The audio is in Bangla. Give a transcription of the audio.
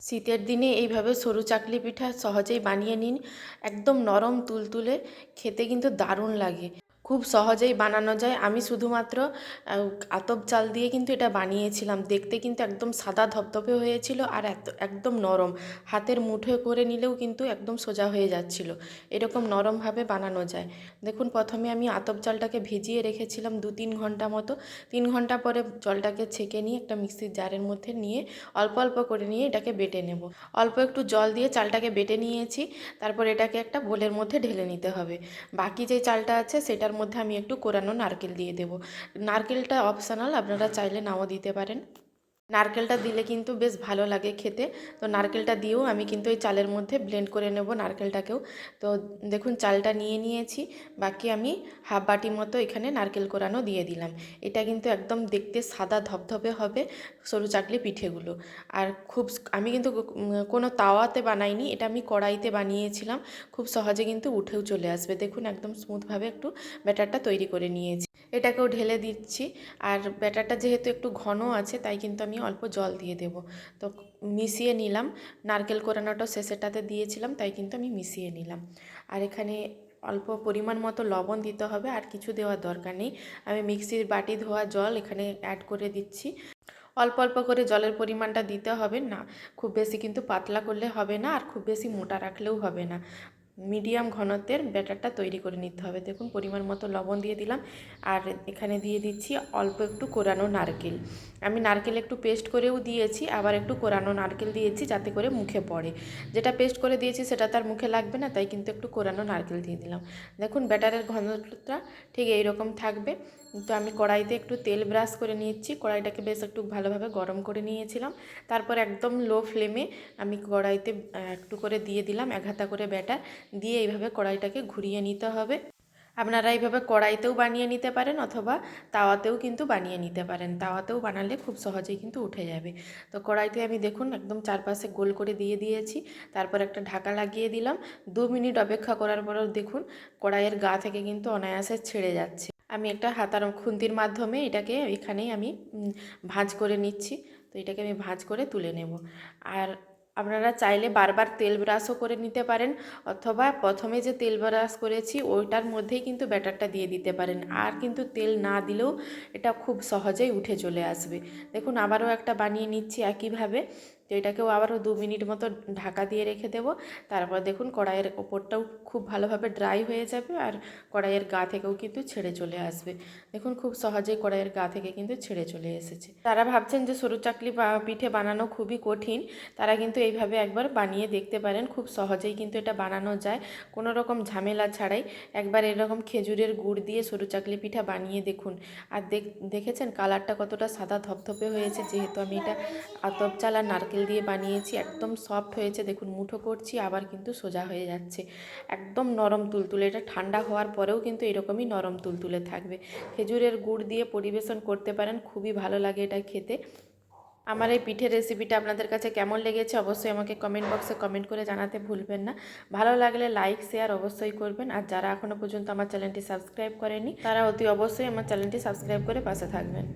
শীতের দিনে এইভাবে সরু চাকলি পিঠা সহজেই বানিয়ে নিন। একদম নরম তুলতুলে, খেতে কিন্তু দারুণ লাগে। খুব সহজেই বানানো যায়। আমি শুধুমাত্র আতপ চাল দিয়ে কিন্তু এটা বানিয়েছিলাম। দেখতে কিন্তু একদম সাদা ধপধপে হয়েছিল আর একদম নরম। হাতের মুঠোয় করে নিলেও কিন্তু একদম সোজা হয়ে যাচ্ছিল। এরকম নরমভাবে বানানো যায়। দেখুন, প্রথমে আমি আতপ চালটাকে ভিজিয়ে রেখেছিলাম 2-3 ঘন্টা মতো। 3 ঘন্টা পরে জলটাকে ছেঁকে নিয়ে একটা মিক্সির জারের মধ্যে নিয়ে অল্প অল্প করে নিয়ে এটাকে বেটে নেব। অল্প একটু জল দিয়ে চালটাকে বেটে নিয়েছি। তারপর এটাকে একটা বোলের মধ্যে ঢেলে নিতে হবে। বাকি যে চালটা আছে সেটার মধ্যে আমি একটু কোরানো নারকেল দিয়ে দেব। নারকেলটা অপশনাল, আপনারা চাইলে নাও দিতে পারেন। নারকেলটা দিলে কিন্তু বেশ ভালো লাগে খেতে। তো নারকেলটা দিয়েও আমি কিন্তু এই চালের মধ্যে ব্লেন্ড করে নেব নারকেলটাকেও। তো দেখুন, চালটা নিয়ে নিয়েছি। বাকি আমি হাফ বাটি মতো এখানে নারকেল কোরানো দিয়ে দিলাম। এটা কিন্তু একদম দেখতে সাদা ধপধপে হবে সরু চাকলি পিঠেগুলো। আর আমি কিন্তু কোনো তাওয়াতে বানাইনি, এটা আমি কড়াইতে বানিয়েছিলাম। খুব সহজে কিন্তু উঠেও চলে আসবে। দেখুন, একদম স্মুথভাবে একটু ব্যাটারটা তৈরি করে নিয়েছি। এটাকেও ঢেলে দিচ্ছি। আর ব্যাটারটা যেহেতু একটু ঘন আছে, তাই কিন্তু আমি অল্প জল দিয়ে দেব। তো মিশিয়ে নিলাম। নারকেল কোরানোটা শেষেরটাতে দিয়েছিলাম, তাই কিন্তু আমি মিশিয়ে নিলাম। আর এখানে অল্প পরিমাণ মতো লবণ দিতে হবে, আর কিছু দেওয়ার দরকার নেই। আমি মিক্সির বাটি ধোয়া জল এখানে অ্যাড করে দিচ্ছি। অল্প অল্প করে জলের পরিমাণটা দিতে হবে না। খুব বেশি কিন্তু পাতলা করলে হবে না, আর খুব বেশি মোটা রাখলেও হবে না। মিডিয়াম ঘনত্বের ব্যাটারটা তৈরি করে নিতে হবে। দেখুন, পরিমাণ মতো লবণ দিয়ে দিলাম। আর এখানে দিয়ে দিচ্ছি অল্প একটু কোরানো নারকেল। আমি নারকেল একটু পেস্ট করেও দিয়েছি, আবার একটু কোরানো নারকেল দিয়েছি যাতে করে মুখে পড়ে। যেটা পেস্ট করে দিয়েছি সেটা তার মুখে লাগবে না, তাই কিন্তু একটু কোরানো নারকেল দিয়ে দিলাম। দেখুন, ব্যাটারের ঘনত্বটা ঠিক এইরকম থাকবে। তো আমি কড়াইতে একটু তেল ব্রাশ করে নিচ্ছি। কড়াইটাকে বেশ একটু ভালোভাবে গরম করে নিয়েছিলাম। তারপর একদম লো ফ্লেমে আমি কড়াইতে একটু করে দিয়ে দিলাম 1 হাতা করে ব্যাটার। দিয়ে এইভাবে কড়াইটাকে ঘুরিয়ে নিতে হবে। আপনারা এইভাবে কড়াইতেও বানিয়ে নিতে পারেন, অথবা তাওয়াতেও কিন্তু বানিয়ে নিতে পারেন। তাওয়াতেও বানালে খুব সহজেই কিন্তু উঠে যাবে। তো কড়াইতে আমি দেখুন একদম চারপাশে গোল করে দিয়ে দিয়েছি। তারপর একটা ঢাকা লাগিয়ে দিলাম। 2 মিনিট অপেক্ষা করার পরেও দেখুন কড়াইয়ের গা থেকে কিন্তু অনায়াসে ছেড়ে যাচ্ছে। আমি একটা হাতার খুন্তির মাধ্যমে এটাকে এখানেই আমি ভাঁজ করে নিচ্ছি। তো এটাকে আমি ভাঁজ করে তুলে নেব। আর আপনারা চাইলে বারবার তেল ব্রাশও করে নিতে পারেন, অথবা প্রথমে যে তেল ব্রাশ করেছি ওইটার মধ্যেই কিন্তু ব্যাটারটা দিয়ে দিতে পারেন। আর কিন্তু তেল না দিলেও এটা খুব সহজেই উঠে চলে আসবে। দেখুন, আবারও একটা বানিয়ে নিচ্ছি একইভাবে। তো এটাকেও আবারও 2 মিনিট মতো ঢাকা দিয়ে রেখে দেব। তারপর দেখুন কড়াইয়ের ওপরটাও খুব ভালোভাবে ড্রাই হয়ে যাবে, আর কড়াইয়ের গা থেকেও কিন্তু ছেড়ে চলে আসবে। দেখুন, খুব সহজেই কড়াইয়ের গা থেকে কিন্তু ছেড়ে চলে এসেছে। তারা ভাবছেন যে সরু চাকলি বা পিঠে বানানো খুবই কঠিন, তারা কিন্তু এইভাবে একবার বানিয়ে দেখতে পারেন। খুব সহজেই কিন্তু এটা বানানো যায়, কোনো রকম ঝামেলা ছাড়াই। একবার এরকম খেজুরের গুড় দিয়ে সরু চাকলি পিঠা বানিয়ে দেখুন। আর দেখেছেন কালারটা কতটা সাদা ধপধপে হয়েছে, যেহেতু আমি এটা আতপ চাল আর নারকেল দিয়ে বানিয়েছি। একদম সফট হয়েছে। দেখুন, মুঠো করছি আবার কিন্তু সোজা হয়ে যাচ্ছে। একদম নরম তুলতুলে। এটা ঠান্ডা হওয়ার পরেও কিন্তু এরকমই নরম তুলতুলে থাকবে। খেজুরের গুড় দিয়ে পরিবেশন করতে পারেন, খুবই ভালো লাগে এটা খেতে। আমার এই পিঠের রেসিপিটা আপনাদের কাছে কেমন লেগেছে অবশ্যই আমাকে কমেন্ট বক্সে কমেন্ট করে জানাতে ভুলবেন না। ভালো লাগলে লাইক শেয়ার অবশ্যই করবেন। আর যারা এখনও পর্যন্ত আমার চ্যানেলটি সাবস্ক্রাইব করেনি, তারা অতি অবশ্যই আমার চ্যানেলটি সাবস্ক্রাইব করে পাশে থাকবেন।